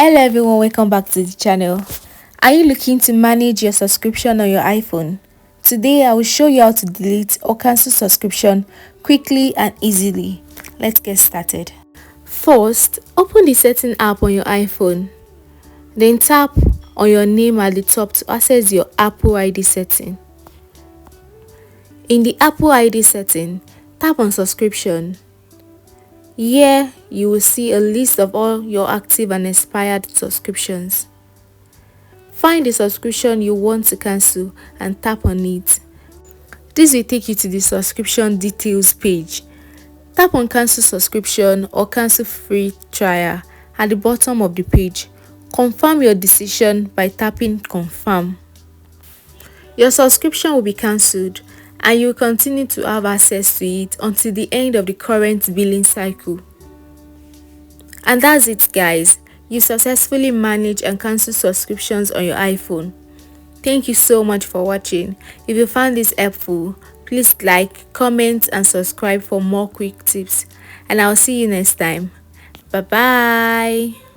Hello everyone, welcome back to the channel. Are you looking to manage your subscription on your iPhone? Today I will show you how to delete or cancel subscription quickly and easily. Let's get started. First, open the setting app on your iPhone. Then tap on your name at the top to access your Apple ID setting. In the Apple ID setting, tap on subscription. Here, you will see a list of all your active and expired subscriptions. Find the subscription you want to cancel and tap on it. This will take you to the subscription details page. Tap on cancel subscription or cancel free trial at the bottom of the page. Confirm your decision by tapping confirm. Your subscription will be cancelled and you will continue to have access to it until the end of the current billing cycle. And that's it, guys. You successfully manage and cancel subscriptions on your iPhone. Thank you so much for watching. If you found this helpful, please like, comment and subscribe for more quick tips. And I'll see you next time. Bye bye.